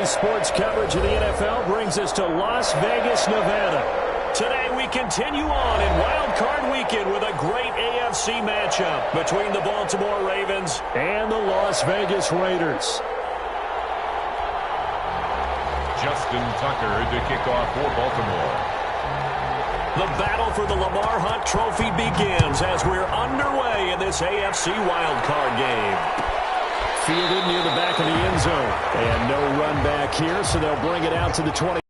Daily sports coverage of the NFL brings us to Las Vegas, Nevada. Today we continue on in Wild Card Weekend with a great AFC matchup between the Baltimore Ravens and the Las Vegas Raiders. Justin Tucker to kick off for Baltimore. The battle for the Lamar Hunt Trophy begins as we're underway in this AFC Wild Card game. Fielded near the back of the end zone. And no run back here, so they'll bring it out to the 20.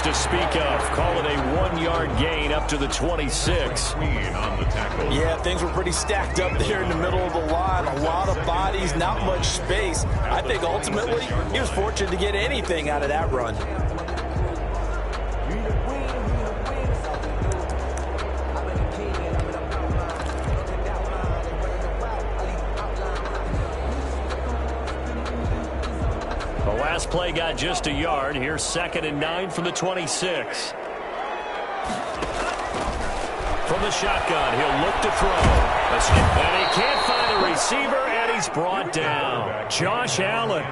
To speak of. Call it a 1-yard gain up to the 26. On the tackle. Yeah, things were pretty stacked up there in the middle of the line. A lot of bodies, not much space. I think ultimately he was fortunate to get anything out of that run. Play got just a yard. Here's 2nd and 9 from the 26. From the shotgun, he'll look to throw. And he can't find a receiver, and he's brought down. Josh Allen.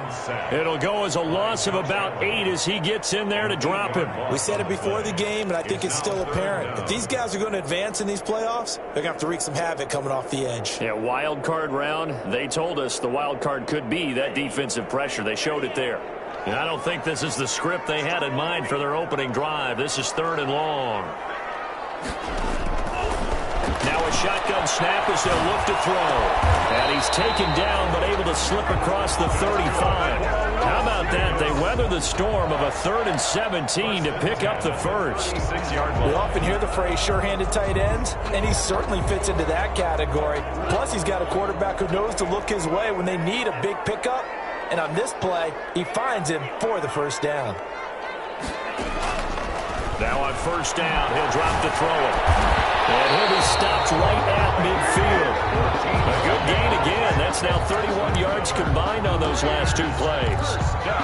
It'll go as a loss of about 8 as he gets in there to drop him. We said it before the game, and I think it's still apparent. If these guys are going to advance in these playoffs, they're going to have to wreak some havoc coming off the edge. Yeah, wild card round. They told us the wild card could be that defensive pressure. They showed it there. And I don't think this is the script they had in mind for their opening drive. This is 3rd and long. Now a shotgun snap as they'll look to throw. And he's taken down but able to slip across the 35. How about that? They weather the storm of a 3rd and 17 to pick up the first. We often hear the phrase sure-handed tight ends, and he certainly fits into that category. Plus, he's got a quarterback who knows to look his way when they need a big pickup. And on this play, he finds him for the first down. Now on 1st down, he'll drop to throw it. And he'll be stopped right at midfield. A good gain again. That's now 31 yards combined on those last 2 plays.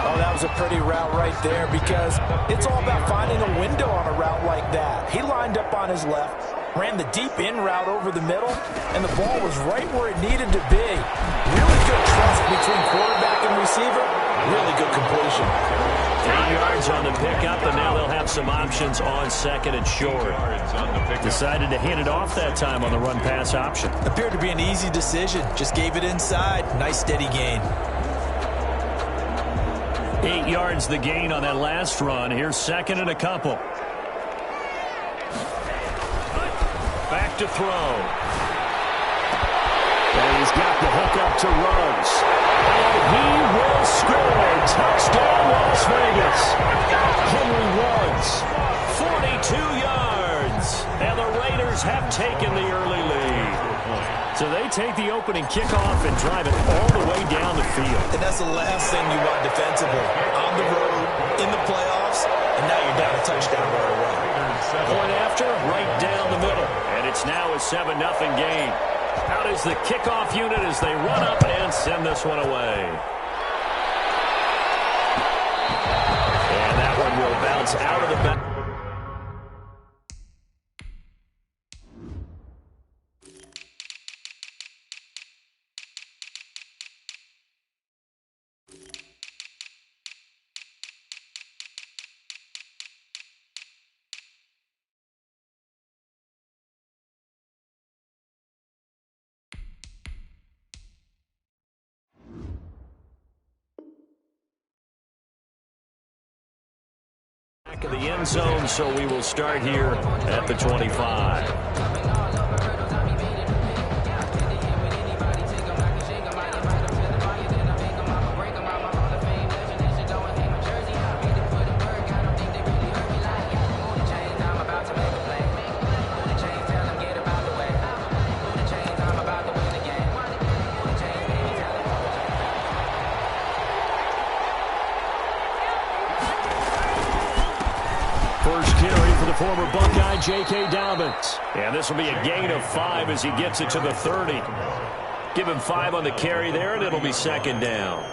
Oh, that was a pretty route right there because it's all about finding a window on a route like that. He lined up on his left, ran the deep in route over the middle, and the ball was right where it needed to be. Really good trust between quarterback and receiver. Really good completion. 8 yards on the pickup, and now they'll have some options on 2nd and short. Decided to hand it off that time on the run-pass option. Appeared to be an easy decision. Just gave it inside. Nice steady gain. 8 yards the gain on that last run. Here's 2nd and a couple. Back to throw. And he's got the hook up to Ruggs. And he will score. Touchdown, Las Vegas. Henry Ruggs, 42 yards. And the Raiders have taken the early lead. So they take the opening kickoff and drive it all the way down the field. And that's the last thing you want defensively. On the road, in the playoffs, and now you're down a touchdown right away. Point after, right down the middle. And it's now a 7-0 game. Out is the kickoff unit as they run up and send this one away. And that one will bounce out of the back. Of the end zone, so we will start here at the 25. the former Buckeye, J.K. Dobbins. And this will be a gain of 5 as he gets it to the 30. Give him 5 on the carry there, and it'll be second down.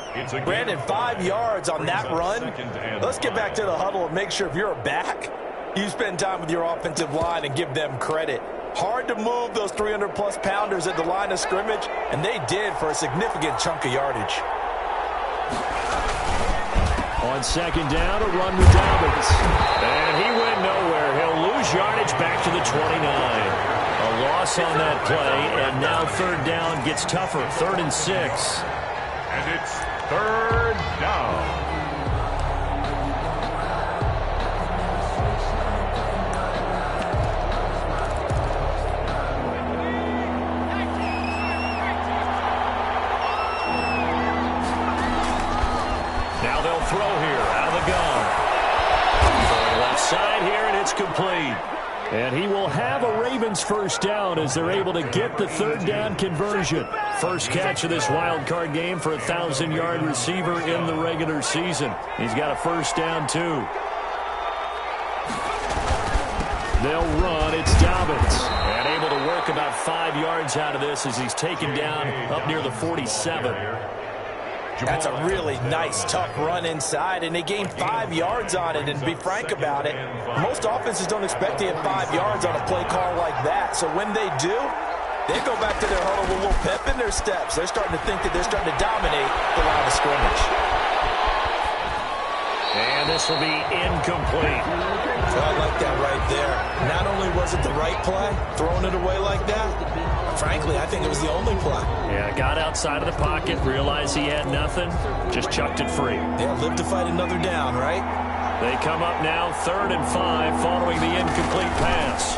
Brandon, 5 yards on that run. Let's get back to the huddle and make sure if you're a back, you spend time with your offensive line and give them credit. Hard to move those 300-plus pounders at the line of scrimmage, and they did for a significant chunk of yardage. On second down, a run with Dobbins. And he went nowhere. He'll lose yardage back to the 29. A loss on that play, and now third down gets tougher. 3rd and 6. And it's 3rd down. Now they'll throw here out of the gun. Throwing left side here, and it's complete. And he will have a Ravens first down as they're able to get the third down conversion. First catch of this wild card game for a 1,000-yard receiver in the regular season. He's got a first down, too. They'll run. It's Dobbins. And able to work about 5 yards out of this as he's taken down up near the 47. That's a really nice, tough run inside, and they gained 5 yards on it. And to be frank about it, most offenses don't expect to get 5 yards on a play call like that. So when they do, they go back to their huddle with a little pep in their steps. They're starting to think that they're starting to dominate the line of scrimmage. And this will be incomplete. I like that right there. Not only was it the right play, throwing it away like that, frankly, I think it was the only play. Yeah, got outside of the pocket, realized he had nothing, just chucked it free. Yeah, live to fight another down, right? They come up now 3rd and 5 following the incomplete pass.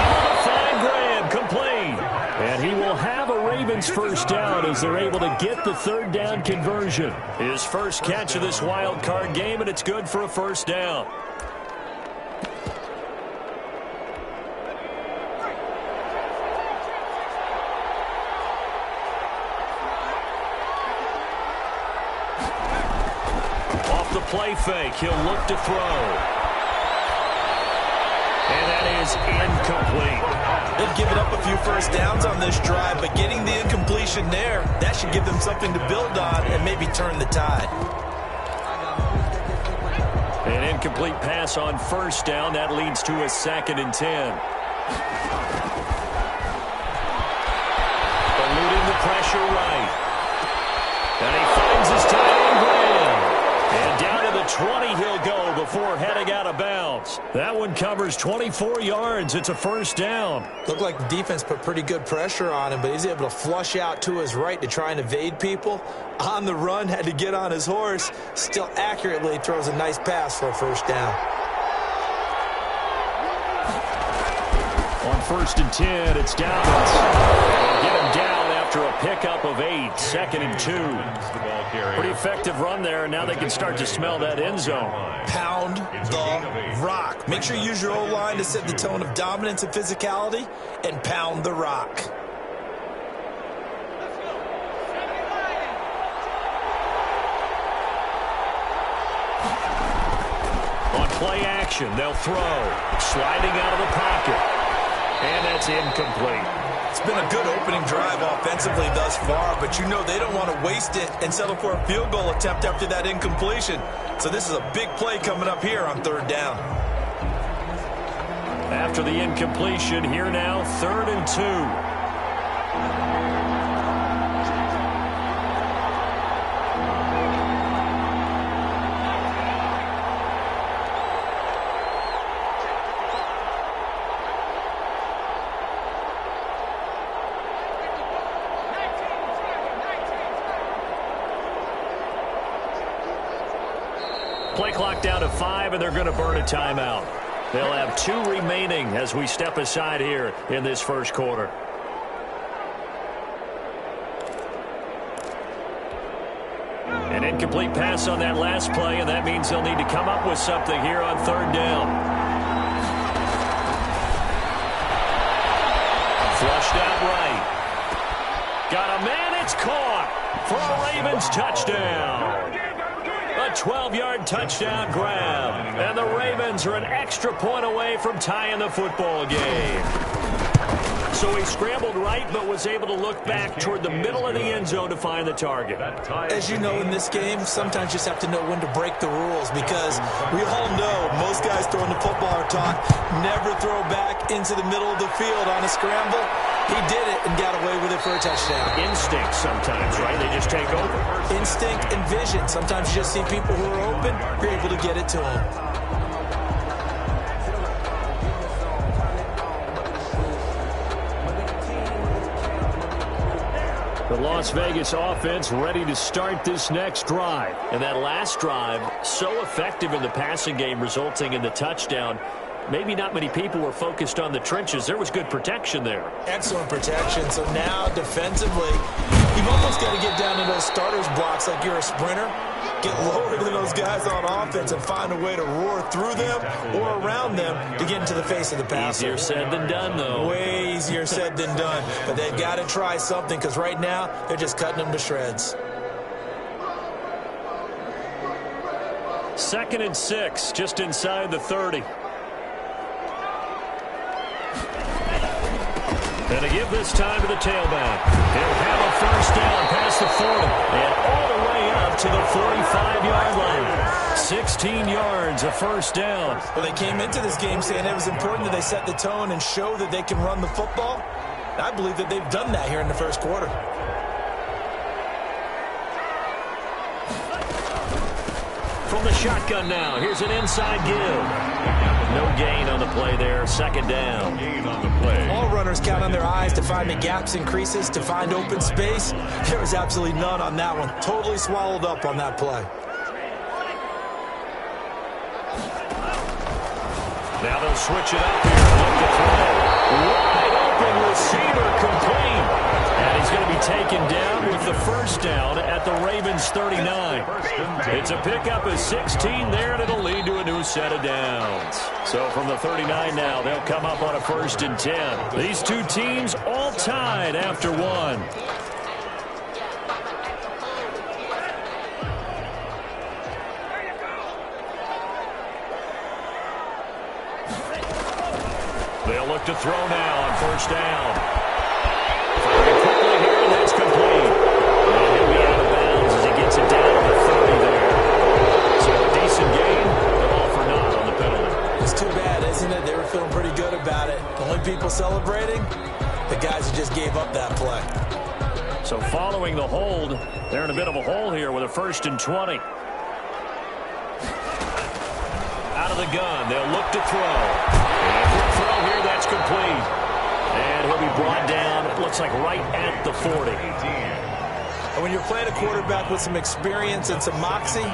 Able to find Graham, complete. And he will have a Ravens first down as they're able to get the third down conversion. His first catch of this wild card game, and it's good for a first down. Off the play fake, he'll look to throw. And that is incomplete. They've given up a few first downs on this drive, but getting the incompletion there, that should give them something to build on and maybe turn the tide. An incomplete pass on first down. That leads to a 2nd and 10. Eluding the pressure right. And he finds his tight end, Graham. And down to the 20 he'll go before heading out of bounds. That one covers 24 yards. It's a first down. Looked like the defense put pretty good pressure on him, but he's able to flush out to his right to try and evade people. On the run, had to get on his horse. Still accurately throws a nice pass for a first down. On 1st and 10, it's Dobbins. They'll get him down after a pickup of 8. 2nd and 2. Pretty effective run there, and now they can start to smell that end zone. Pound the rock. Make sure you use your O-line to set the tone of dominance and physicality, and pound the rock. On play action, they'll throw. Sliding out of the pocket. And that's incomplete. It's been a good opening drive offensively thus far, but you know they don't want to waste it and settle for a field goal attempt after that incompletion. So this is a big play coming up here on 3rd down. After the incompletion, here now, 3rd and 2. Play clock down to 5, and they're going to burn a timeout. They'll have 2 remaining as we step aside here in this first quarter. An incomplete pass on that last play, and that means they'll need to come up with something here on 3rd down. Flushed out right. Got a man, it's caught for a Ravens touchdown. A a 12-yard touchdown grab. And the Ravens are an extra point away from tying the football game. So he scrambled right, but was able to look back toward the middle of the end zone to find the target. As you know, in this game, sometimes you just have to know when to break the rules, because we all know most guys throwing the football are taught never throw back into the middle of the field on a scramble. He did it and got away with it for a touchdown. Instinct sometimes, right? They just take over. Instinct and vision. Sometimes you just see people who are open, you're able to get it to them. The Las Vegas offense ready to start this next drive. And that last drive, so effective in the passing game, resulting in the touchdown. Maybe not many people were focused on the trenches. There was good protection there. Excellent protection. So now, defensively, you've almost got to get down to those starters blocks like you're a sprinter. Get lower than those guys on offense and find a way to roar through them or around them to get into the face of the passer. Easier said than done, though. Way easier said than done. But they've got to try something, because right now they're just cutting them to shreds. 2nd and 6, just inside the 30. And to give this time to the tailback. He'll have a first down past the 40 and all the way up to the 45-yard line. 16 yards, a first down. Well, they came into this game saying it was important that they set the tone and show that they can run the football. And I believe that they've done that here in the first quarter. From the shotgun now, here's an inside give. No gain on the play there, 2nd down. Gain on the play. All runners count on their eyes to find the gaps and creases, to find open space. There was absolutely none on that one. Totally swallowed up on that play. Now they'll switch it up here. Look to throw. Wide open receiver, complete. And he's going to be taken down with the first down at the Ravens 39. It's a pickup of 16 there, and it'll lead to a new set of downs. So from the 39 now, they'll come up on a 1st and 10. These two teams all tied after one. They'll look to throw now on 1st down. Firing quickly here, and that's complete. And he'll be out of bounds as he gets it down to the 30 there. So a decent gain, but all for naught on the penalty. It's too bad, isn't it? They were feeling pretty good about it. The only people celebrating, the guys who just gave up that play. So following the hold, they're in a bit of a hole here with a 1st and 20. Out of the gun, they'll look to throw. And for a throw here, that's complete. And he'll be brought down, it looks like right at the 40. And when you're playing a quarterback with some experience and some moxie,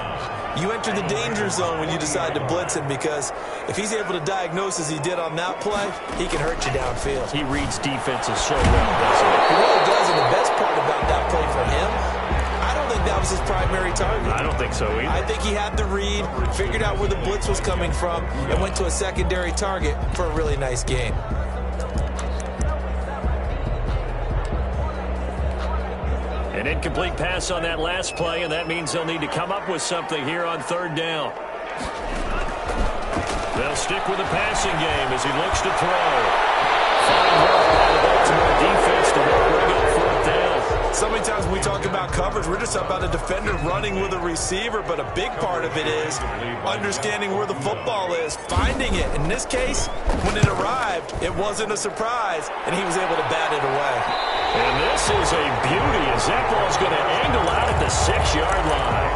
you enter the danger zone when you decide to blitz him, because if he's able to diagnose as he did on that play, he can hurt you downfield. He reads defenses so well, doesn't he? He really does, and the best part about that play for him, I don't think that was his primary target. I don't think so either. I think he had the read, figured out where the blitz was coming from, and went to a secondary target for a really nice gain. An incomplete pass on that last play, and that means they'll need to come up with something here on 3rd down. They'll stick with the passing game as he looks to throw. Fine work by the Baltimore defense to help bring up 4th down. So many times when we talk about coverage, we're just about a defender running with a receiver, but a big part of it is understanding where the football is, finding it. In this case, when it arrived, it wasn't a surprise, and he was able to bat it away. And this is a beauty as that ball's going to angle out at the 6-yard line.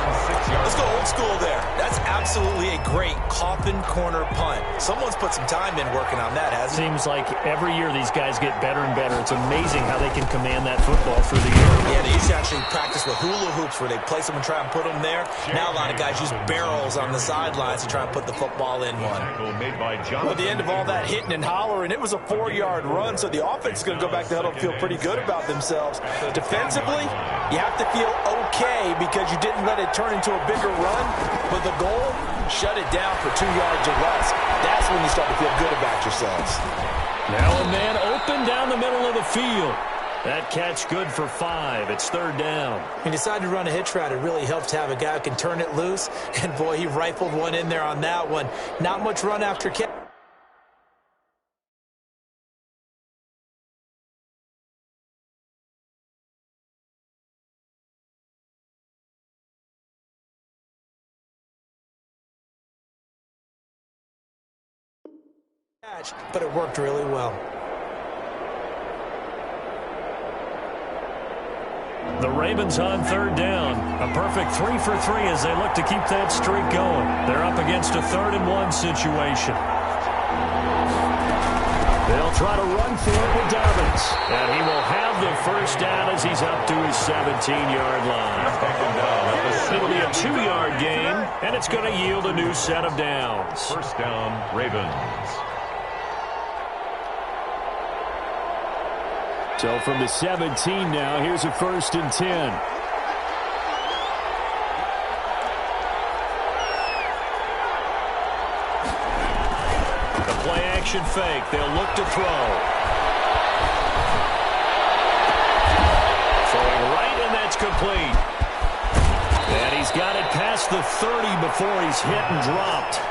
Let's go old school there. That's absolutely a great coffin corner punt. Someone's put some time in working on that, hasn't it? Seems like every year these guys get better and better. It's amazing how they can command that football through the air. Yeah, they used to actually practice with hula hoops where they place them and try and put them there. Now a lot of guys use barrels on the sidelines to try and put the football in one. Well, at the end of all that hitting and hollering, it was a 4-yard run, so the offense is going to go back to huddle and feel pretty good about themselves. Defensively, you have to feel okay because you didn't let it turn into a bigger run, but the goal, shut it down for 2 yards or less. That's when you start to feel good about yourselves. Now a man open down the middle of the field. That catch good for 5. It's third down. He decided to run a hitch route. It really helps to have a guy who can turn it loose. And, boy, he rifled one in there on that one. Not much run after catch. But it worked really well. The Ravens on third down. A perfect 3 for 3 as they look to keep that streak going. They're up against a 3rd-and-1 situation. They'll try to run for it with Dobbins. And he will have the first down as he's up to his 17-yard line. It'll be a 2-yard gain, and it's going to yield a new set of downs. First down, Ravens. So from the 17 now, here's a 1st and 10. The play action fake. They'll look to throw. Throwing right, and that's complete. And he's got it past the 30 before he's hit and dropped.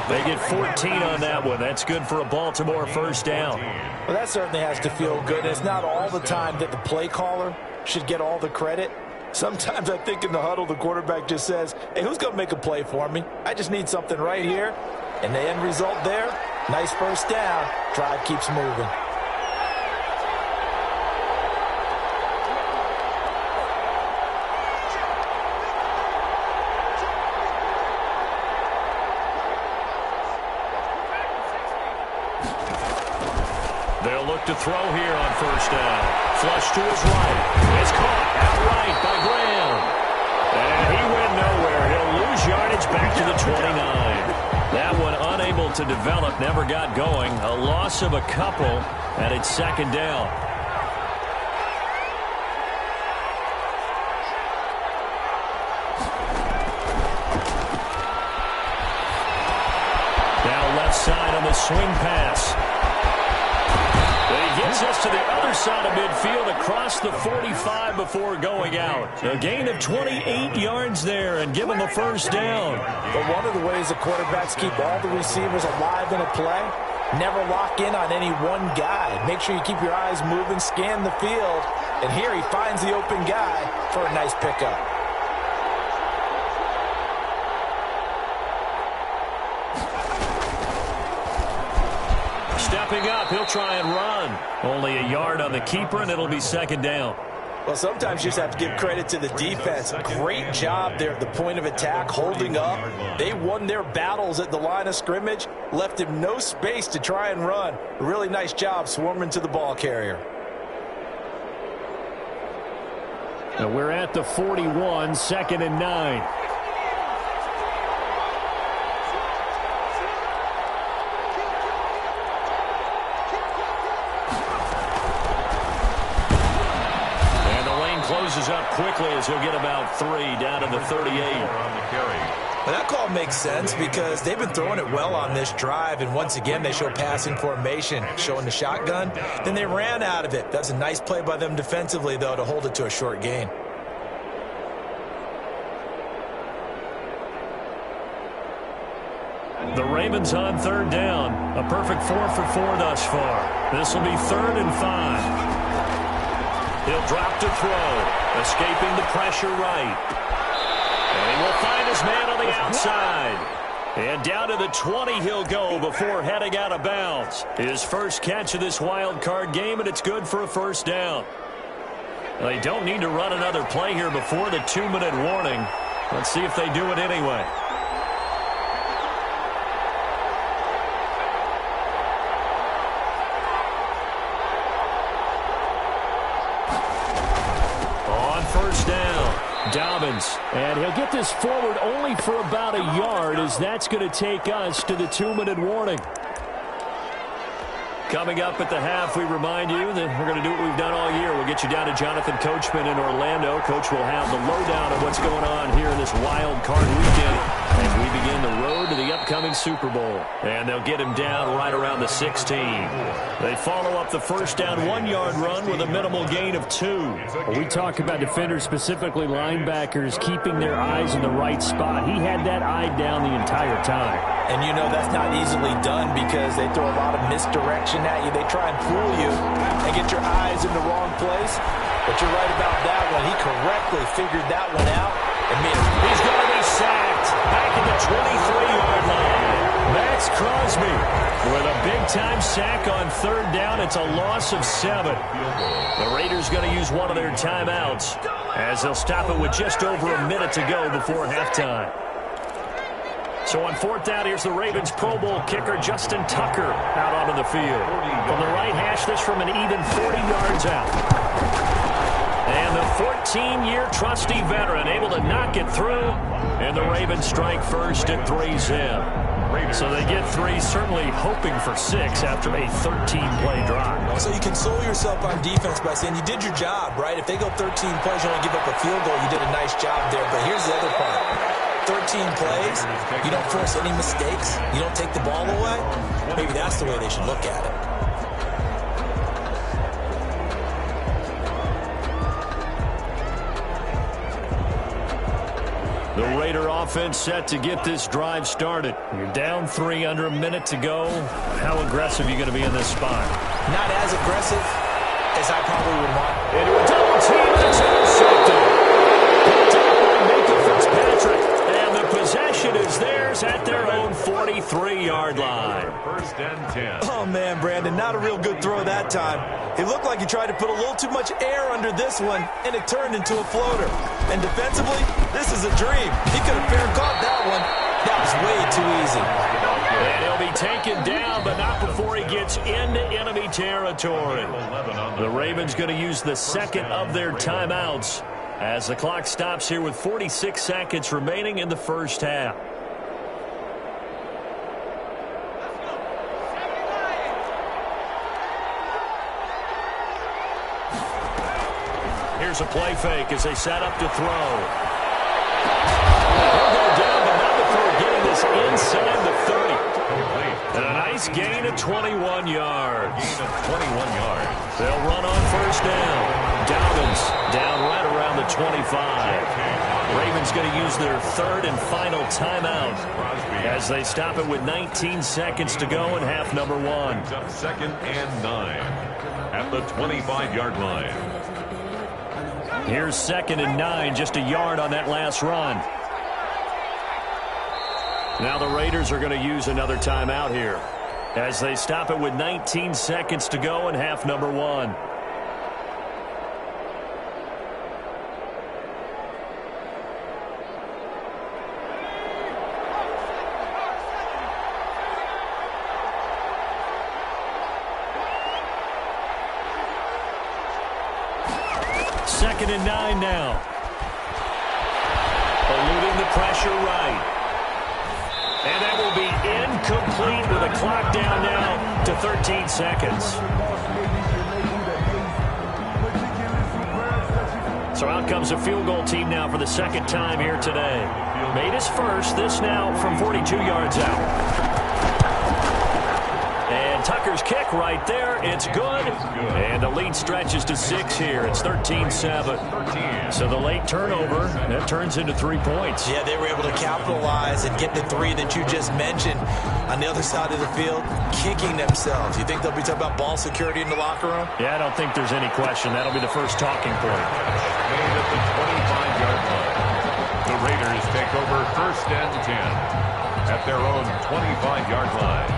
They get 14 on that one. That's good for a Baltimore first down. Well, that certainly has to feel good. It's not all the time that the play caller should get all the credit. Sometimes I think in the huddle, the quarterback just says, hey, who's going to make a play for me? I just need something right here. And the end result there, nice first down. Drive keeps moving. They'll look to throw here on first down. Flush to his right. It's caught outright by Graham. And he went nowhere. He'll lose yardage back to the 29. That one unable to develop, never got going. A loss of a couple, and it's second down. Now left side on the swing pass. He gets us to the other side of midfield across the 45 before going out. A gain of 28 yards there and give him a first down. But one of the ways the quarterbacks keep all the receivers alive in a play, never lock in on any one guy. Make sure you keep your eyes moving, scan the field. And here he finds the open guy for a nice pickup. Stepping up, he'll try and run. Only a yard on the keeper, and it'll be second down. Well, sometimes you just have to give credit to the defense. Great job there at the point of attack, holding up. They won their battles at the line of scrimmage, left him no space to try and run. A really nice job swarming to the ball carrier. Now we're at the 41, 2nd and 9. Closes up quickly as he'll get about 3 down to the 38. Well, that call makes sense because they've been throwing it well on this drive, and once again they show passing formation, showing the shotgun. Then they ran out of it. That's a nice play by them defensively, though, to hold it to a short gain. The Ravens on third down. A perfect 4 for 4 thus far. This will be 3rd and 5. He'll drop to throw, escaping the pressure right. And he will find his man on the outside. And down to the 20 he'll go before heading out of bounds. His first catch of this wild card game, and it's good for a first down. They don't need to run another play here before the 2-minute warning. Let's see if they do it anyway. Dobbins, and he'll get this forward only for about a yard, as that's going to take us to the 2-minute warning. Coming up at the half, we remind you that we're going to do what we've done all year. We'll get you down to Jonathan Coachman in Orlando. Coach will have the lowdown of what's going on here in this wild card weekend as we begin the road to the upcoming upcoming Super Bowl. And they'll get him down right around the 16. They follow up the first down 1-yard run with a minimal gain of 2. Well, we talk about defenders, specifically linebackers, keeping their eyes in the right spot. He had that eye down the entire time. And you know that's not easily done because they throw a lot of misdirection at you. They try and fool you and get your eyes in the wrong place. But you're right about that one. He correctly figured that one out. He's going to be sacked back at the 23-yard line. Max Crosby with a big-time sack on third down. It's a loss of 7. The Raiders going to use one of their timeouts as they'll stop it with just over a minute to go before halftime. So on fourth down, here's the Ravens Pro Bowl kicker Justin Tucker out onto the field. From the right hash, this from an even 40 yards out. And the 14-year trusty veteran able to knock it through. And the Ravens strike first at 3-zip. So they get 3, certainly hoping for 6 after a 13-play drive. So you console yourself on defense by saying you did your job, right? If they go 13 plays, you only give up a field goal, you did a nice job there. But here's the other part. 13 plays, you don't force any mistakes, you don't take the ball away. Maybe that's the way they should look at it. The Raider offense set to get this drive started. You're down 3 under a minute to go. How aggressive are you going to be in this spot? Not as aggressive as I probably would want. Into a double team, that's intercepted. Picked up by Minkah Fitzpatrick. And the possession is theirs at their own 43-yard line. First and 10. Oh, man, Brandon, not a real good throw that time. It looked like he tried to put a little too much air under this one, and it turned into a floater. And defensively, this is a dream. He could have fair caught that one. That was way too easy. And he'll be taken down, but not before he gets into enemy territory. The Ravens going to use the second of their timeouts as the clock stops here with 46 seconds remaining in the first half. Here's a play fake as they set up to throw. He'll go down, but not before getting this inside the 30. And a nice gain of 21 yards. Gain of 21 yards. They'll run on first down. Dobbins down right around the 25. Ravens going to use their third and final timeout as they stop it with 19 seconds to go in half number 1. Up second and 9 at the 25-yard line. Here's second and 9, just a yard on that last run. Now the Raiders are going to use another timeout here as they stop it with 19 seconds to go in half number 1. Second and 9 now. Eluding the pressure right. And that will be incomplete with a clock down now to 13 seconds. So out comes a field goal team now for the second time here today. Made his first, this now from 42 yards out. And Tucker's kick right there. It's good. And the lead stretches to 6 here. It's 13-7. So the late turnover, that turns into 3 points. Yeah, they were able to capitalize and get the 3 that you just mentioned. On the other side of the field, kicking themselves. You think they'll be talking about ball security in the locker room? Yeah, I don't think there's any question. That'll be the first talking point. Made at the 25-yard line. The Raiders take over first and 10 at their own 25-yard line.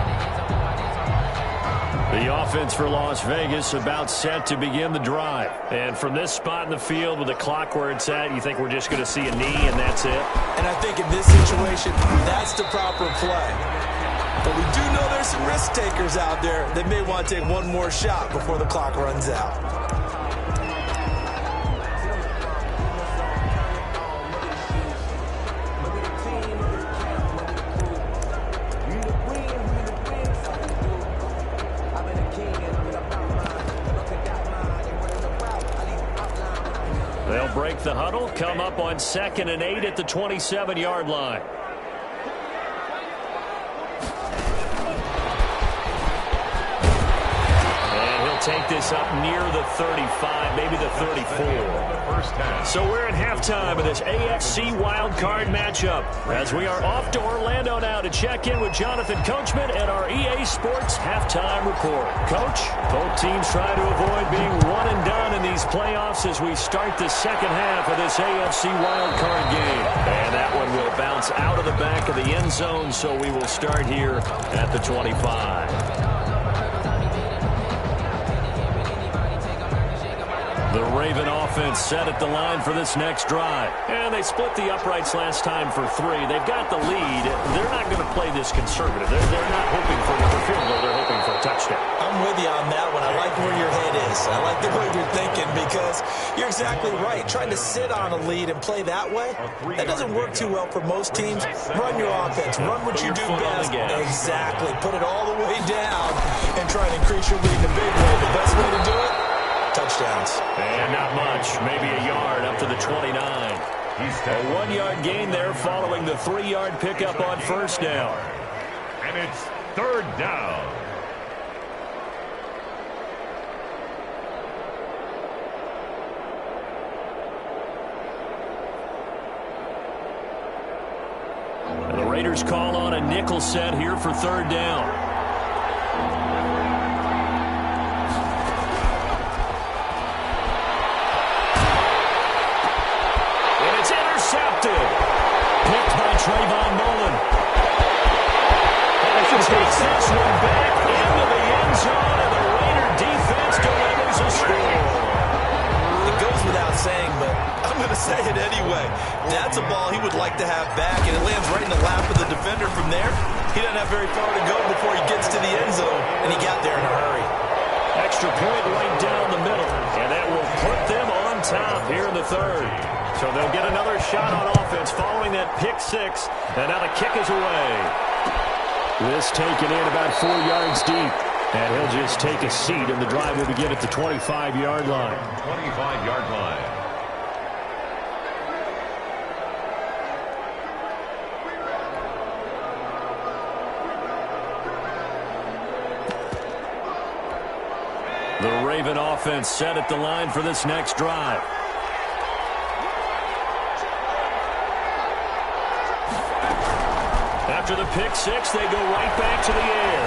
The offense for Las Vegas about set to begin the drive. And from this spot in the field with the clock where it's at, you think we're just going to see a knee and that's it? And I think in this situation, that's the proper play. But we do know there's some risk takers out there that may want to take one more shot before the clock runs out. They'll break the huddle, come up on 2nd and 8 at the 27-yard line. take this up near the 35, maybe the 34. So we're at halftime of this AFC wildcard matchup as we are off to Orlando now to check in with Jonathan Coachman and our EA Sports halftime report. Coach, both teams try to avoid being one and done in these playoffs as we start the second half of this AFC wildcard game. And that one will bounce out of the back of the end zone, so we will start here at the 25. The Raven offense set at the line for this next drive. And they split the uprights last time for 3. They've got the lead. They're not going to play this conservative. They're not hoping for another field goal. They're hoping for a touchdown. I'm with you on that one. I like where your head is. I like the way you're thinking because you're exactly right. Trying to sit on a lead and play that way, that doesn't work too well for most teams. Run your offense. Run what you do best. Exactly. Put it all the way down and try to increase your lead in a big way. The best way to do it? Touchdowns. And not much. Maybe a yard up to the 29. A 1-yard gain there following the 3-yard pickup on first down. And it's third down. And the Raiders call on a nickel set here for third down. Picked by Trayvon Mullen. And he takes this one back into the end zone, and the Raider defense delivers a score. It goes without saying, but I'm going to say it anyway. That's a ball he would like to have back, and it lands right in the lap of the defender from there. He doesn't have very far to go before he gets to the end zone, and he got there in a hurry. Extra point right down the middle, and that will put them on top here in the third. So they'll get another shot on offense following that pick 6, and now the kick is away. This taken in about 4 yards deep, and he'll just take a seat, and the drive will begin at the 25-yard line. 25-yard line. The Raven offense set at the line for this next drive. After the pick 6, they go right back to the air.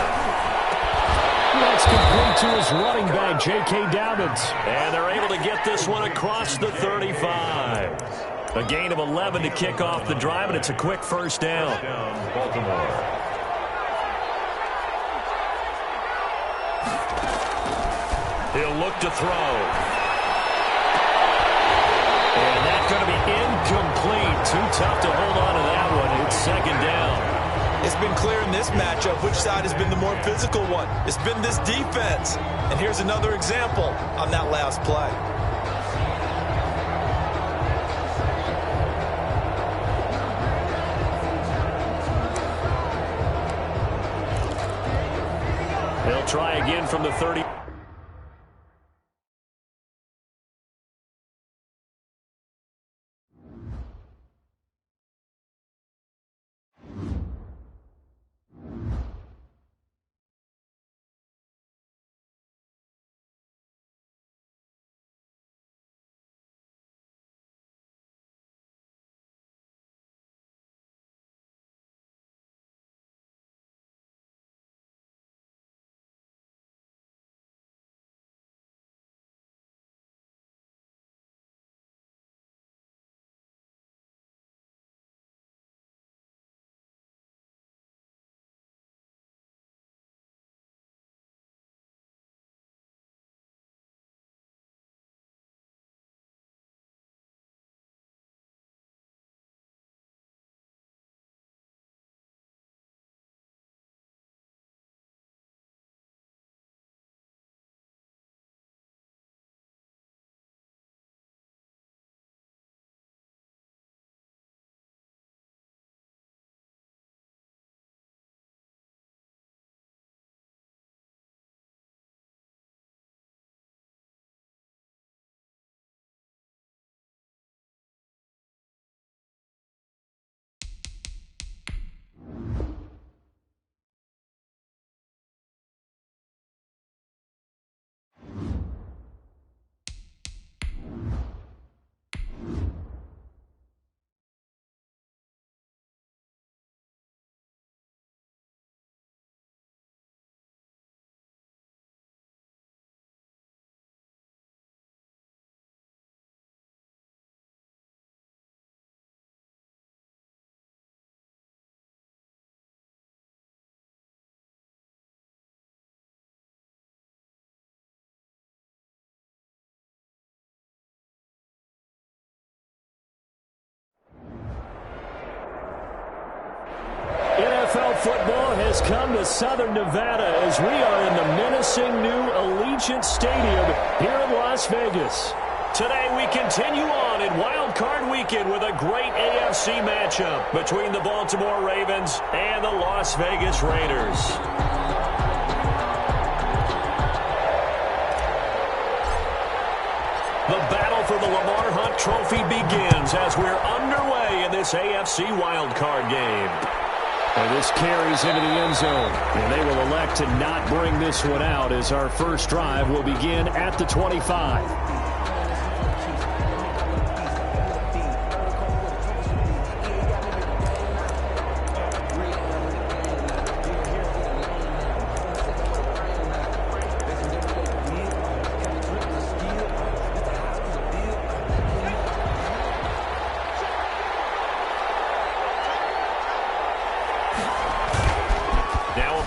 That's complete to his running back, J.K. Dobbins. And they're able to get this one across the 35. A gain of 11 to kick off the drive, and it's a quick first down. Baltimore. He'll look to throw. And that's going to be incomplete. Too tough to hold on to that one. It's second down. It's been clear in this matchup which side has been the more physical one. It's been this defense. And here's another example on that last play. They'll try again from the 30. Welcome to Southern Nevada as we are in the menacing new Allegiant Stadium here in Las Vegas. Today we continue on in Wild Card Weekend with a great AFC matchup between the Baltimore Ravens and the Las Vegas Raiders. The battle for the Lamar Hunt Trophy begins as we're underway in this AFC Wild Card game. And this carries into the end zone. And they will elect to not bring this one out as our first drive will begin at the 25.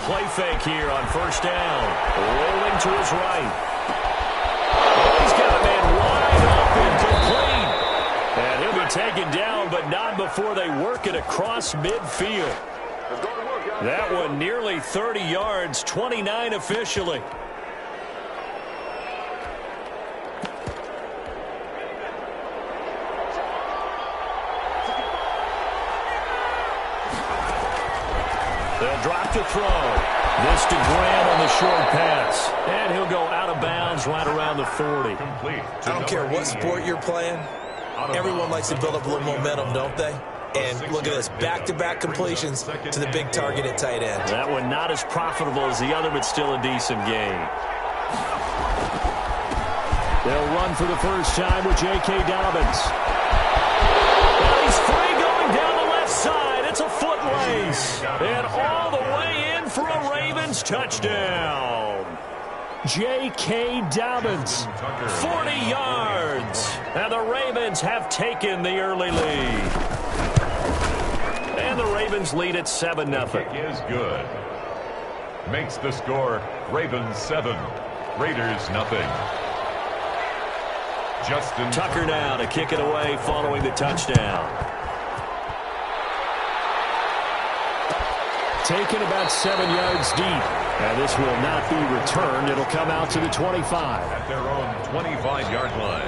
Play fake here on first down. Rolling to his right. He's got a man wide open, complete. And he'll be taken down, but not before they work it across midfield. That one nearly 30 yards, 29 officially. They'll drop to throw. This to Graham on the short pass. And he'll go out of bounds right around the 40. I don't care what sport you're playing. Everyone likes to build up a little momentum, don't they? And look at this, back-to-back completions to the big target at tight end. That one not as profitable as the other, but still a decent gain. They'll run for the first time with J.K. Dobbins. Well, he's free going down the left side. It's a foot race. And all the way in for a Ravens touchdown. J.K. Dobbins. 40 yards. And the Ravens have taken the early lead. And the Ravens lead at 7-0. Kick is good. Makes the score Ravens 7, Raiders nothing. Justin Tucker now to kick it away following the touchdown. Taken about 7 yards deep. And this will not be returned. It'll come out to the 25. At their own 25-yard line.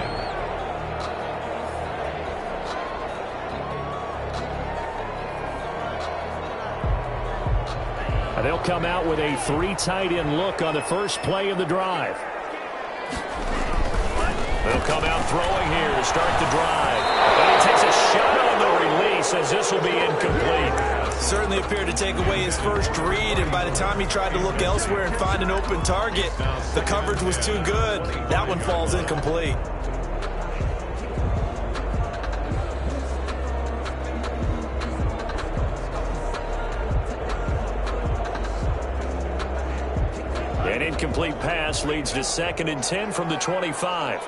And they'll come out with a 3 tight end look on the first play of the drive. They'll come out throwing here to start the drive. And he takes a shot on the release as this will be incomplete. Certainly appeared to take away his first read, and by the time he tried to look elsewhere and find an open target, the coverage was too good. That one falls incomplete. An incomplete pass leads to 2nd and 10 from the 25.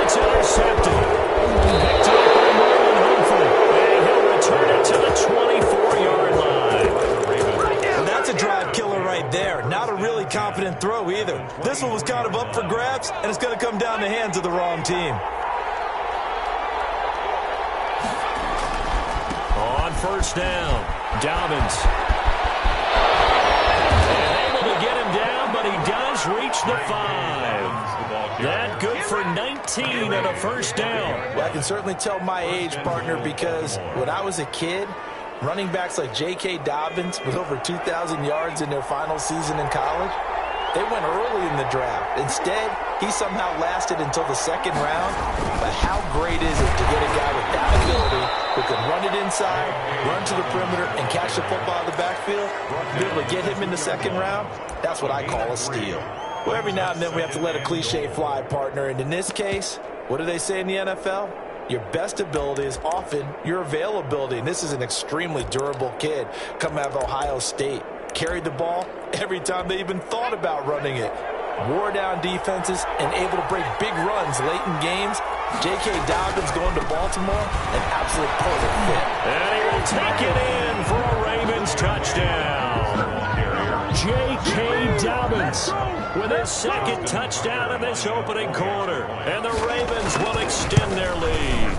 Intercepted. Picked up by Marlon Humphrey. And he'll return it to the 24-yard line. And that's a drive killer right there. Not a really confident throw either. This one was kind of up for grabs, and it's going to come down the hands of the wrong team. On first down, Dobbins. And able to get him down, but he does reach the 5. That good for 19 and a first down. Well, I can certainly tell my age, partner, because when I was a kid, running backs like J.K. Dobbins with over 2,000 yards in their final season in college, they went early in the draft. Instead, he somehow lasted until the 2nd round. But how great is it to get a guy with that ability who can run it inside, run to the perimeter, and catch the football in the backfield? Be able to get him in the 2nd round? That's what I call a steal. Well, every now and then we have to let a cliche fly, partner. And in this case, what do they say in the NFL? Your best ability is often your availability. And this is an extremely durable kid coming out of Ohio State. Carried the ball every time they even thought about running it. Wore down defenses and able to break big runs late in games. J.K. Dobbins going to Baltimore, an absolute perfect fit. And he will take it in for a Ravens touchdown. J.K. Dobbins with his 2nd touchdown in this opening quarter. And the Ravens will extend their lead.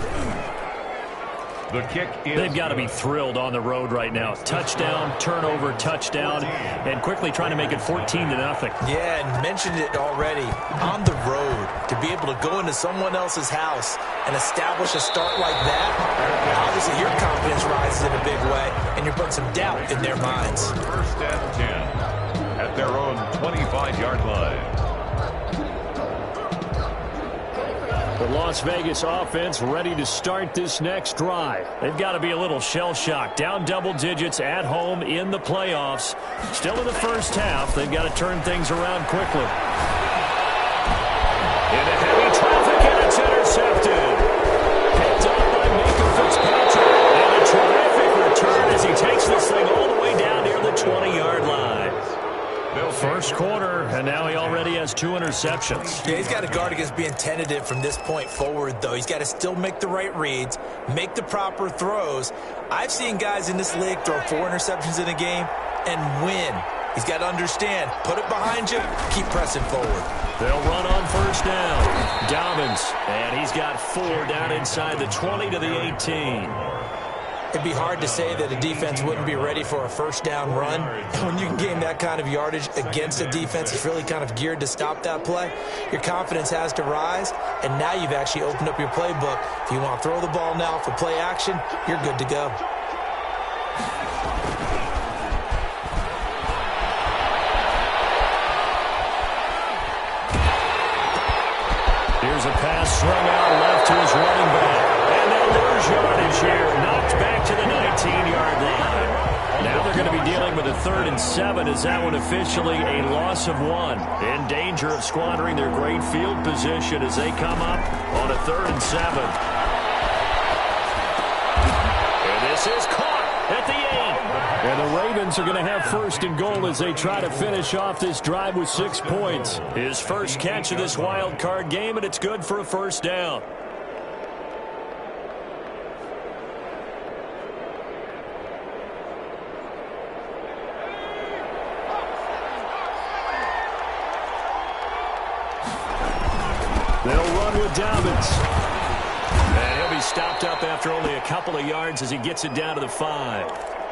The kick is They've got to be thrilled on the road right now. Touchdown, turnover, touchdown, and quickly trying to make it 14-0. Yeah, and mentioned it already. On the road, to be able to go into someone else's house and establish a start like that, obviously your confidence rises in a big way, and you're putting some doubt in their minds. First and 10 at their own 25-yard line. The Las Vegas offense ready to start this next drive. They've got to be a little shell-shocked. Down double digits at home in the playoffs. Still in the first half. They've got to turn things around quickly. Into heavy traffic, and it's intercepted. Picked up by Mika Fitzpatrick. And a terrific return as he takes this thing all the way down near the 20-yard line. First quarter, and now he already has 2 interceptions. Yeah, he's got to guard against being tentative from this point forward, though. He's got to still make the right reads, make the proper throws. I've seen guys in this league throw 4 interceptions in a game and win. He's got to understand, put it behind you, keep pressing forward. They'll run on first down. Dobbins, and he's got 4 down inside the 20 to the 18. It'd be hard to say that a defense wouldn't be ready for a first down run. When you can gain that kind of yardage against a defense that's really kind of geared to stop that play, your confidence has to rise, and now you've actually opened up your playbook. If you want to throw the ball now for play action, you're good to go. Here's a pass strung out left to his running back. And they'll lose yardage here. Knocked back to the 19-yard line. Now they're going to be dealing with a 3rd and 7 as that one officially a loss of 1. In danger of squandering their great field position as they come up on a 3rd and 7. And this is caught at the 8. And the Ravens are going to have 1st and goal as they try to finish off this drive with 6 points. His first catch of this wild card game, and it's good for a first down. They'll run with Dobbins. And he'll be stopped up after only a couple of yards as he gets it down to the 5.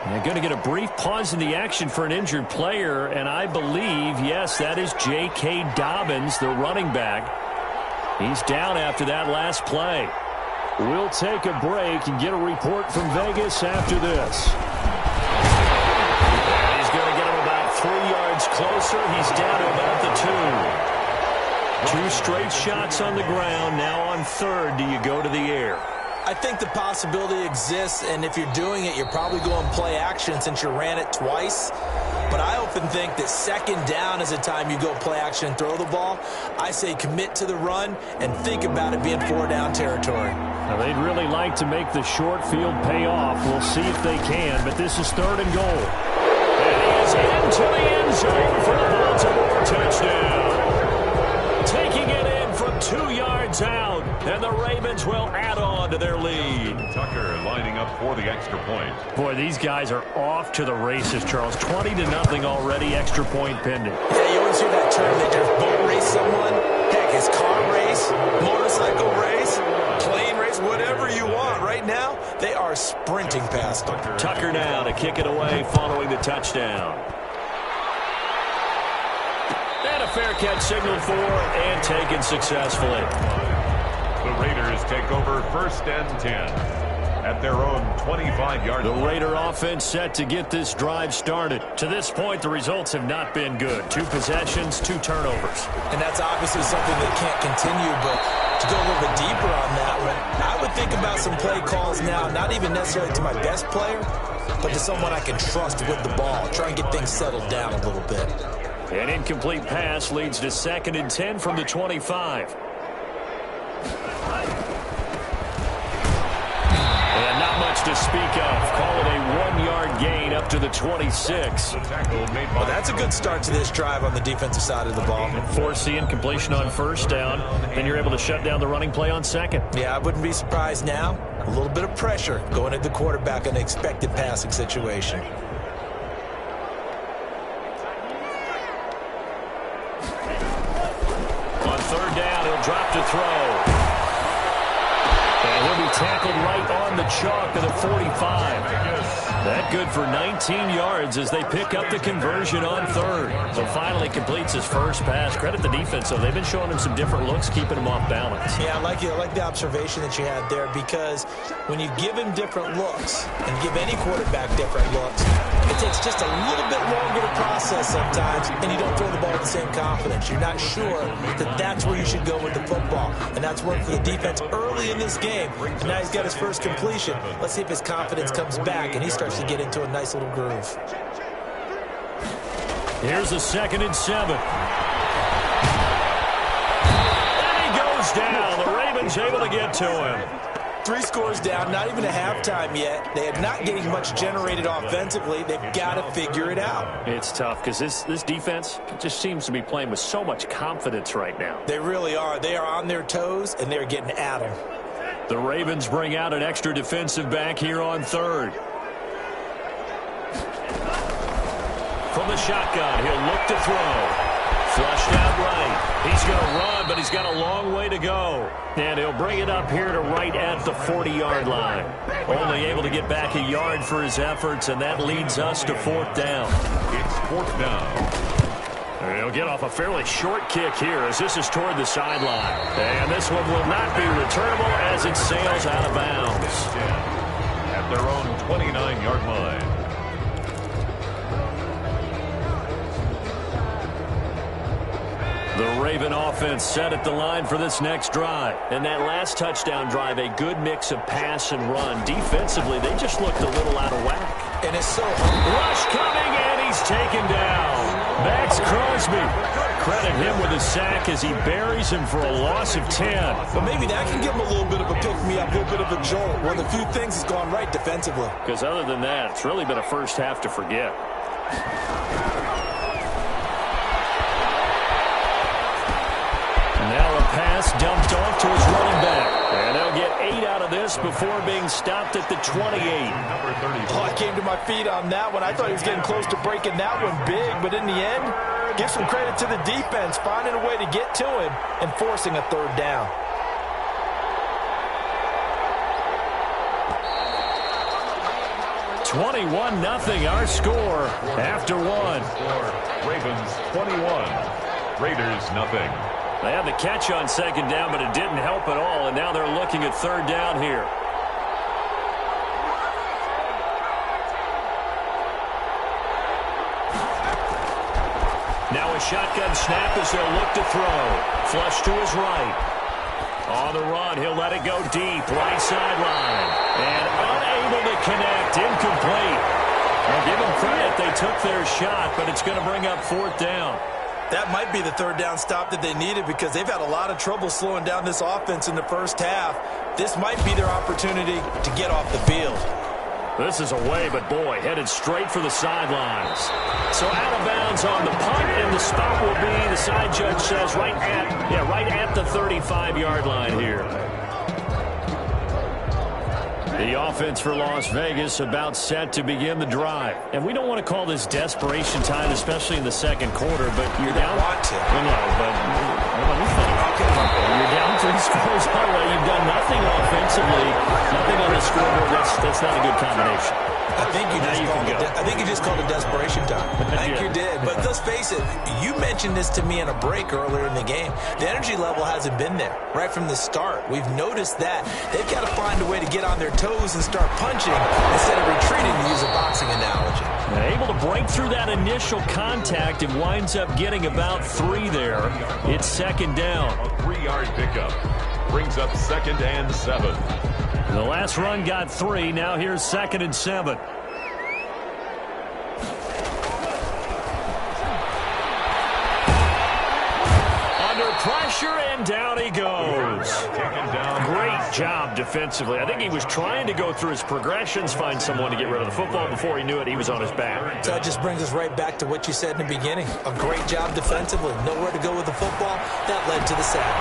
They're going to get a brief pause in the action for an injured player, and I believe, yes, that is J.K. Dobbins, the running back. He's down after that last play. We'll take a break and get a report from Vegas after this. And he's going to get him about 3 yards closer. He's down to about the 2. 2 straight shots on the ground. Now on 3rd, do you go to the air? I think the possibility exists, and if you're doing it, you're probably going play action since you ran it twice. But I often think that 2nd down is the time you go play action and throw the ball. I say commit to the run and think about it being 4-down territory. Now, they'd really like to make the short field pay off. We'll see if they can, but this is 3rd and goal. And he is into the end zone for the Baltimore touchdown. Taking it in from 2 yards out, and the Ravens will add on to their lead. Tucker lining up for the extra point. Boy, these guys are off to the races, Charles. 20-0 already, extra point pending. Yeah, you always hear that term. They just boat race someone. Heck, it's car race, motorcycle race, plane race, whatever you want. Right now, they are sprinting past them. Tucker now to kick it away following the touchdown. And a fair catch signaled for and taken successfully. The Raiders take over 1st and 10 at their own 25-yard line. The Raider offense set to get this drive started. To this point, the results have not been good. 2 possessions, 2 turnovers. And that's obviously something that can't continue, but to go a little bit deeper on that one, I would think about some play calls now, not even necessarily to my best player, but to someone I can trust with the ball. Try and get things settled down a little bit. An incomplete pass leads to 2nd and 10 from the 25. And not much to speak of. Call it a 1-yard gain up to the 26. Well, that's a good start to this drive on the defensive side of the ball. Force the incompletion on 1st down. Then you're able to shut down the running play on 2nd. Yeah, I wouldn't be surprised now. A little bit of pressure going at the quarterback in an expected passing situation. On 3rd down, he'll drop to throw. And he'll be tackled right on the chalk of the 45. That good for 19 yards as they pick up the conversion on third. So finally completes his first pass. Credit the defense, though. They've been showing him some different looks, keeping him off balance. Yeah, I like the observation that you had there, because when you give him different looks and give any quarterback different looks, it takes just a little bit longer to process sometimes, and you don't throw the ball with the same confidence. You're not sure that that's where you should go with the football, and that's worked for the defense early in this game. And now he's got his first completion. Let's see if his confidence comes back and he starts to get into a nice little groove. Here's a 2nd and 7. And he goes down. The Ravens able to get to him. 3 scores down, not even a halftime yet. They are not getting much generated offensively. They've got to figure it out. It's tough because this defense just seems to be playing with so much confidence right now. They really are. They are on their toes, and they're getting at them. The Ravens bring out an extra defensive back here on third. From the shotgun, he'll look to throw. Flushed out right. He's going to run, but he's got a long way to go. And he'll bring it up here to right at the 40-yard line. Only able to get back a yard for his efforts, and that leads us to 4th down. It's 4th down. And he'll get off a fairly short kick here as this is toward the sideline. And this one will not be returnable as it sails out of bounds. At their own 29-yard line. The Raven offense set at the line for this next drive. And that last touchdown drive, a good mix of pass and run. Defensively, they just looked a little out of whack. And it's so rush coming, and he's taken down. Max Crosby. Credit him with a sack as he buries him for a loss of 10. Well, maybe that can give him a little bit of a pick-me-up, a little bit of a jolt. One of the few things has gone right defensively. Because other than that, it's really been a first half to forget. Now a pass dumped off to his running back. And they'll get 8 out of this before being stopped at the 28. Oh, I came to my feet on that one. I thought he was getting close to breaking that one big, but in the end, give some credit to the defense, finding a way to get to him and forcing a 3rd down. (21-0) our score after one. Ravens 21, Raiders nothing. They had the catch on 2nd down, but it didn't help at all, and now they're looking at 3rd down here. Now a shotgun snap as they'll look to throw. Flush to his right. On the run, he'll let it go deep, right sideline. And unable to connect, incomplete. I'll give them credit, they took their shot, but it's going to bring up 4th down. That might be the 3rd down stop that they needed, because they've had a lot of trouble slowing down this offense in the first half. This might be their opportunity to get off the field. This is away, but boy, headed straight for the sidelines. So out of bounds on the punt, and the spot will be, the side judge says, right at the 35-yard line here. The offense for Las Vegas about set to begin the drive. And we don't want to call this desperation time, especially in the 2nd quarter, but you're down. Want to. No, but let me think. You're down 3 scores already. You've done nothing offensively, nothing on the scoreboard. That's not a good combination. I think you just called it desperation time. I think you did. But let's face it, you mentioned this to me in a break earlier in the game. The energy level hasn't been there right from the start. We've noticed that. They've got to find a way to get on their toes and start punching instead of retreating, to use a boxing analogy. And able to break through that initial contact and winds up getting about 3 there. It's 2nd down. A 3-yard pickup brings up 2nd and 7. The last run got 3. Now here's 2nd and 7. Under pressure, and down he goes. Great job defensively. I think he was trying to go through his progressions, find someone to get rid of the football. Before he knew it, he was on his back. So that just brings us right back to what you said in the beginning. A great job defensively. Nowhere to go with the football. That led to the sack.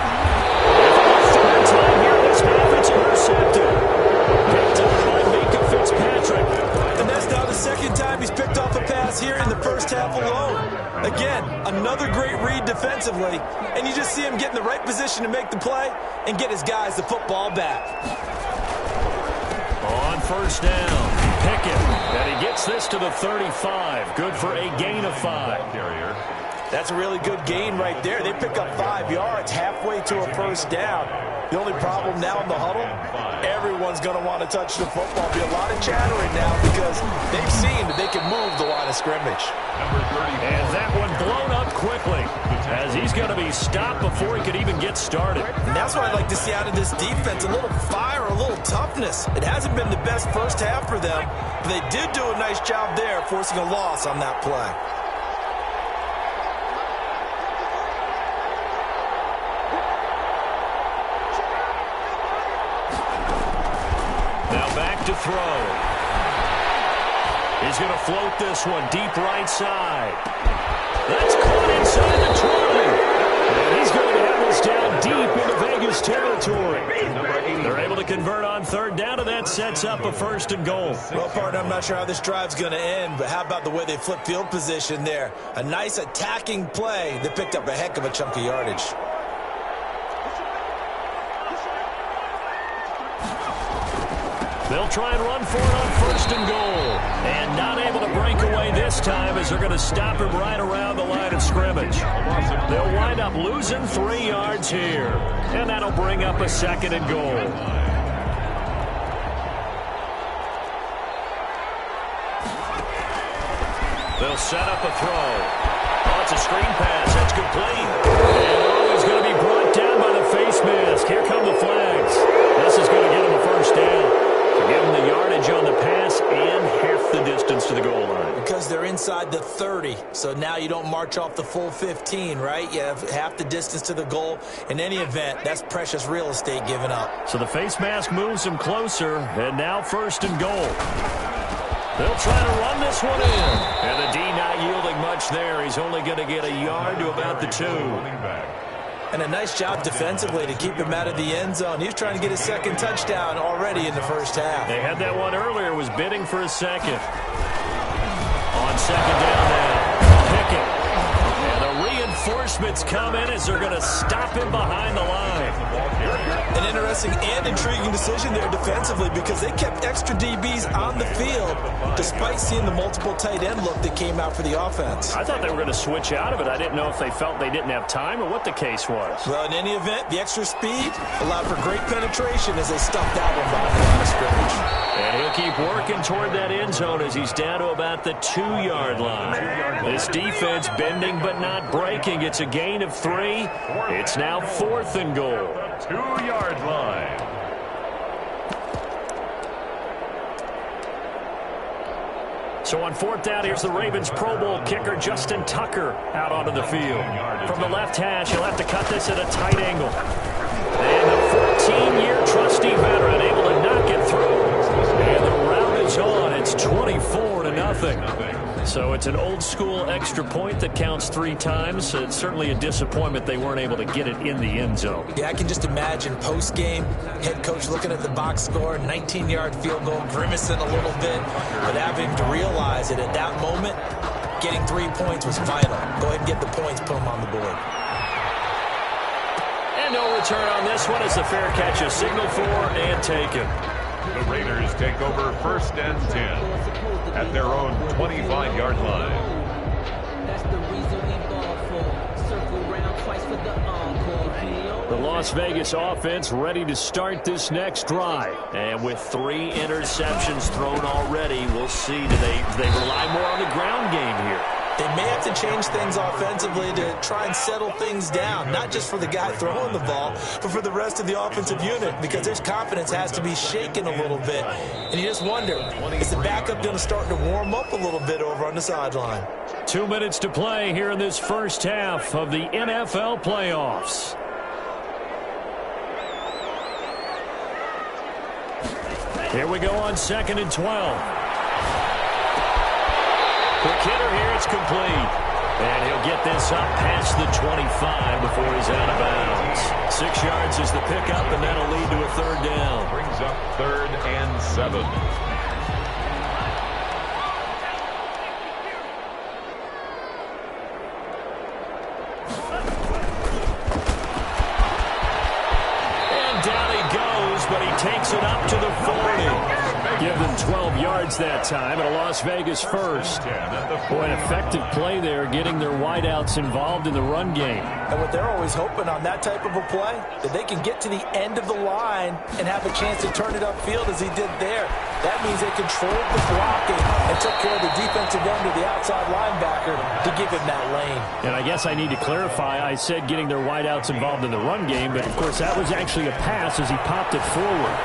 Time here, this half, it's intercepted. Picked up by Mika Fitzpatrick. And that's now the 2nd time he's picked off a pass here in the first half alone. Again, another Another great read defensively, and you just see him get in the right position to make the play and get his guys the football back. On first down, Pickett, and he gets this to the 35. Good for a gain of 5. That's a really good gain right there. They pick up 5 yards halfway to a first down. The only problem now in the huddle, everyone's going to want to touch the football. Be a lot of chattering now because they've seen that they can move the line of scrimmage. And that one blown up quickly as he's going to be stopped before he could even get started. And that's what I'd like to see out of this defense, a little fire, a little toughness. It hasn't been the best first half for them, but they did do a nice job there forcing a loss on that play. Now back to throw. He's going to float this one deep right side. That's caught inside the 20. And he's going to have this down deep into Vegas territory. They're able to convert on third down, and that sets up a 1st and goal. Well, partner, I'm not sure how this drive's going to end, but how about the way they flip field position there? A nice attacking play that picked up a heck of a chunk of yardage. They'll try and run for it on 1st and goal. And not able to break away this time as they're going to stop him right around the line of scrimmage. They'll wind up losing 3 yards here. And that'll bring up a 2nd and goal. They'll set up a throw. Oh, it's a screen pass. That's complete. And he's going to be brought down by the face mask. Here come the flags. This is going to get him a 1st down. Give them the yardage on the pass and half the distance to the goal line. Because they're inside the 30, so now you don't march off the full 15, right? You have half the distance to the goal. In any event, that's precious real estate given up. So the face mask moves him closer, and now 1st and goal. They'll try to run this one in. And the D not yielding much there. He's only going to get a yard to about the 2. And a nice job defensively to keep him out of the end zone. He was trying to get his 2nd touchdown already in the first half. They had that one earlier, was bidding for a 2nd. On 2nd down now, Pickett. And the reinforcements come in as they're going to stop him behind the line. An interesting and intriguing decision there defensively because they kept extra DBs on the field despite seeing the multiple tight end look that came out for the offense. I thought they were going to switch out of it. I didn't know if they felt they didn't have time or what the case was. Well, in any event, the extra speed allowed for great penetration as they stuffed that one behind the line of scrimmage. And he'll keep working toward that end zone as he's down to about the 2-yard line. This defense bending but not breaking. It's a gain of 3. It's now 4th and goal. 2-yard line. So on 4th down, here's the Ravens Pro Bowl kicker, Justin Tucker, out onto the field. From the left hash, he'll have to cut this at a tight angle. And the 14-year trusty veteran able to knock it through. And the round is on. It's 24-0. So it's an old-school extra point that counts 3 times. It's certainly a disappointment they weren't able to get it in the end zone. Yeah, I can just imagine post-game, head coach looking at the box score, 19-yard field goal, grimacing a little bit, but having to realize that at that moment, getting 3 points was vital. Go ahead and get the points, put them on the board. And no return on this one as the fair catch is signaled for and taken. The Raiders take over 1st and 10 at their own 25-yard line. That's the reason we ball for. Circle round twice for the encore. The Las Vegas offense ready to start this next drive. And with 3 interceptions thrown already, we'll see. Do they rely more on the ground game here? They may have to change things offensively to try and settle things down, not just for the guy throwing the ball, but for the rest of the offensive unit, because their confidence has to be shaken a little bit. And you just wonder, is the backup going to start to warm up a little bit over on the sideline? 2 minutes to play here in this first half of the NFL playoffs. Here we go on 2nd and 12. Quick hitter here, it's complete. And he'll get this up past the 25 before he's out of bounds. 6 yards is the pickup, and that'll lead to a 3rd down. Brings up 3rd and 7. give them 12 yards that time, and a Las Vegas first. Boy, an effective play there, getting their wideouts involved in the run game. And what they're always hoping on that type of a play, that they can get to the end of the line and have a chance to turn it upfield as he did there. That means they controlled the blocking and took care of the defensive end of the outside linebacker to give him that lane. And I guess I need to clarify, I said getting their wideouts involved in the run game, but of course that was actually a pass as he popped it forward.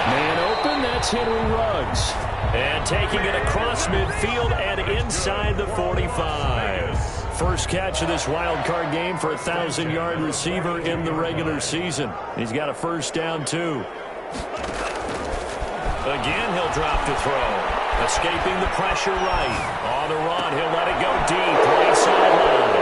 Man open, that's Henry Ruggs. And taking it across midfield and inside the 45. First catch of this wild card game for a 1,000-yard receiver in the regular season. He's got a first down, too. Again, he'll drop to throw. Escaping the pressure right. On the run, he'll let it go deep. Right sideline.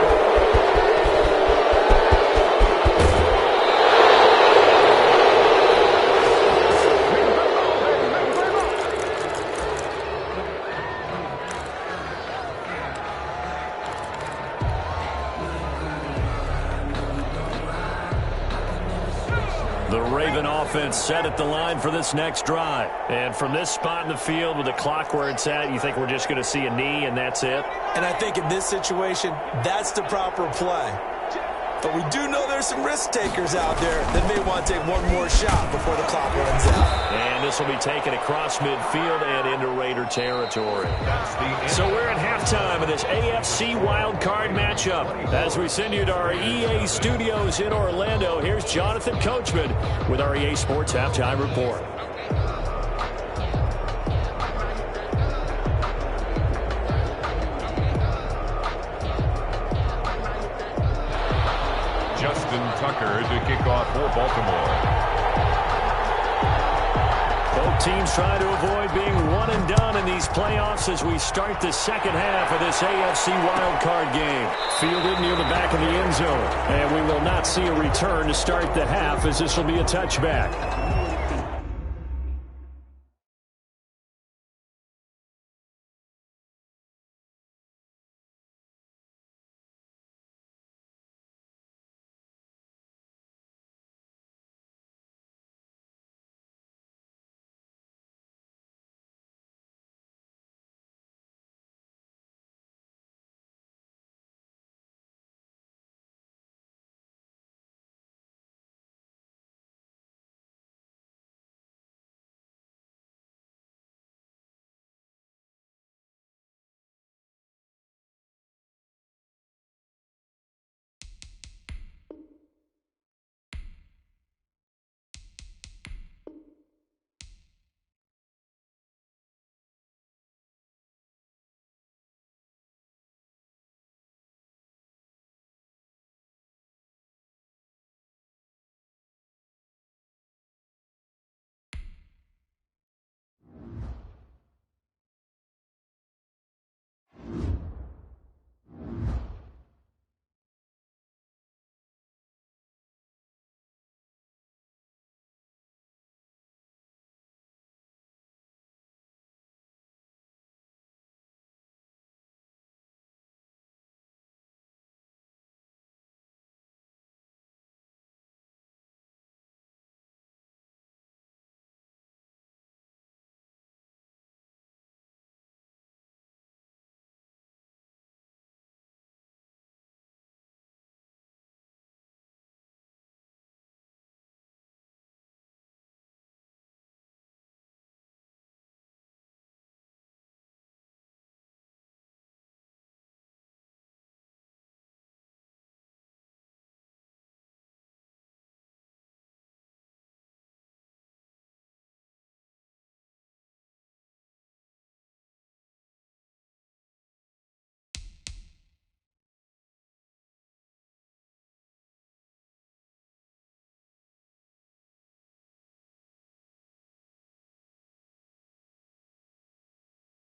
The Raven offense set at the line for this next drive. And from this spot in the field with the clock where it's at, you think we're just going to see a knee and that's it? And I think in this situation, that's the proper play. But we do know there's some risk takers out there that may want to take one more shot before the clock runs out. And this will be taken across midfield and into Raider territory. So we're at halftime of this AFC wildcard matchup. As we send you to our EA studios in Orlando, here's Jonathan Coachman with our EA Sports Halftime Report. Tucker to kick off for Baltimore. Both teams trying to avoid being one and done in these playoffs as we start the second half of this AFC wildcard game. Fielded near the back of the end zone. And we will not see a return to start the half as this will be a touchback.